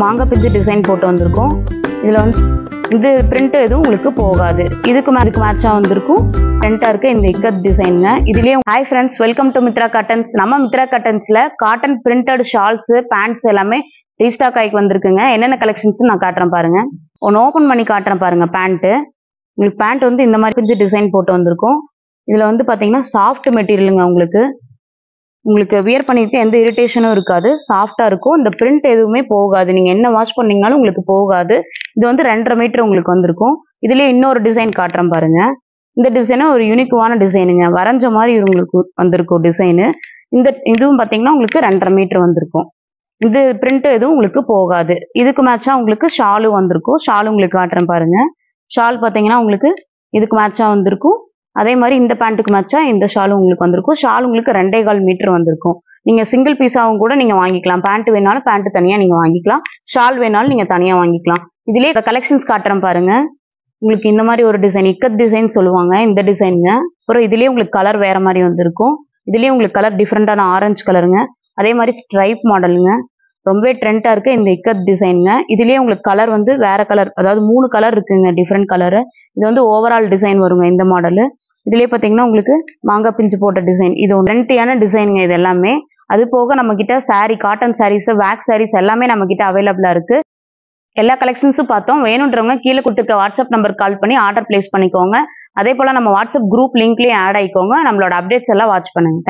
மாங்காய் பிஞ்சு டிசைன் போட்டு வந்திருக்கோம். இதில் வந்து இது பிரிண்ட் எதுவும் உங்களுக்கு போகாது. இதுக்கு மேட்சாக வந்திருக்கும் பிரிண்டாக இருக்க இந்த இக்கத் டிசைனுங்க. இதுலேயே hi friends, welcome to Mithra cottons. நம்ம மித்ரா காட்டன்ஸில் காட்டன் பிரிண்டட் ஷால்ஸு பேண்ட்ஸ் எல்லாமே ரீஸ்டாக் ஆகி வந்திருக்குங்க. என்னென்ன கலெக்ஷன்ஸ் நான் காட்டுறேன் பாருங்க. ஒன்று ஓப்பன் பண்ணி காட்டுறேன் பாருங்க. பேண்ட்டு உங்களுக்கு பேண்ட் வந்து இந்த மாதிரி பிஞ்சு டிசைன் போட்டு வந்திருக்கும். இதில் வந்து பார்த்தீங்கன்னா சாஃப்ட் மெட்டீரியலுங்க. உங்களுக்கு வியர் பண்ணிட்டு எந்த இரிட்டேஷனும் இருக்காது, சாஃப்டாக இருக்கும். இந்த பிரிண்ட் எதுவுமே போகாது, நீங்கள் என்ன வாஷ் பண்ணீங்கனாலும் உங்களுக்கு போகாது. இது வந்து 2.5 மீட்டர் உங்களுக்கு வந்திருக்கும். இதுலேயே இன்னொரு டிசைன் காட்டுறேன் பாருங்க. இந்த டிசைனும் ஒரு யூனிக்குவான டிசைனுங்க, வரைஞ்ச மாதிரி உங்களுக்கு வந்திருக்கும் டிசைனு. இதுவும் பார்த்தீங்கன்னா உங்களுக்கு 2.5 மீட்டர் வந்திருக்கும். இது பிரிண்ட் எதுவும் உங்களுக்கு போகாது. இதுக்கு மேட்சாக உங்களுக்கு ஷாலும் வந்திருக்கும். ஷால் உங்களுக்கு காட்டுறேன் பாருங்க. ஷால் பார்த்தீங்கன்னா உங்களுக்கு இதுக்கு மேட்சாக வந்திருக்கும். அதே மாதிரி இந்த பேண்ட்டுக்கு மேட்சாக இந்த ஷாலும் உங்களுக்கு வந்திருக்கும். ஷால் உங்களுக்கு 2.25 மீட்டர் வந்திருக்கும். நீங்கள் சிங்கிள் பீஸாகவும் கூட நீங்கள் வாங்கிக்கலாம். பேண்ட் வேணாலும் பேண்ட் தனியாக நீங்கள் வாங்கிக்கலாம், ஷால் வேணாலும் நீங்கள் தனியாக வாங்கிக்கலாம். இதுலேயே கலெக்ஷன்ஸ் காட்டுறேன் பாருங்க. உங்களுக்கு இந்த மாதிரி ஒரு டிசைன் இக்கத் டிசைன் சொல்லுவாங்க, இந்த டிசைனுங்க. அப்புறம் இதுலேயே உங்களுக்கு கலர் வேற மாதிரி வந்திருக்கும். இதுலேயே உங்களுக்கு கலர் டிஃப்ரெண்டான ஆரஞ்சு கலருங்க. அதே மாதிரி ஸ்ட்ரைப் மாடலுங்க, ரொம்பவே ட்ரெண்டாக இருக்கு இந்த இக்கத் டிசைனுங்க. இதுலேயே உங்களுக்கு கலர் வந்து வேற கலர், அதாவது 3 கலர் இருக்குங்க, டிஃப்ரெண்ட் கலரு. இது வந்து ஓவரால் டிசைன் வருங்க இந்த மாடலு. இதுலேயே பார்த்தீங்கன்னா உங்களுக்கு மாங்காய் பிஞ்சு போட்ட டிசைன், இது லென்த்தியான டிசைனுங்க இது எல்லாமே. அது போக நம்ம கிட்ட சாரீ, காட்டன் சாரீஸ், வேக்ஸ் சாரீஸ் எல்லாமே நம்ம கிட்ட அவைலபிளாக இருக்கு. எல்லா கலெக்ஷன்ஸும் பார்த்தோம். வேணுன்றவங்க கீழே கொடுத்துருக்க வாட்ஸ்அப் நம்பர் கால் பண்ணி ஆர்டர் பிளேஸ் பண்ணிக்கோங்க. அதே போல் நம்ம வாட்ஸ்அப் குரூப் லிங்க்லேயும் ஆட் ஆகிக்கோங்க. நம்மளோட அப்டேட்ஸ் எல்லாம் வாட்ச் பண்ணுங்க.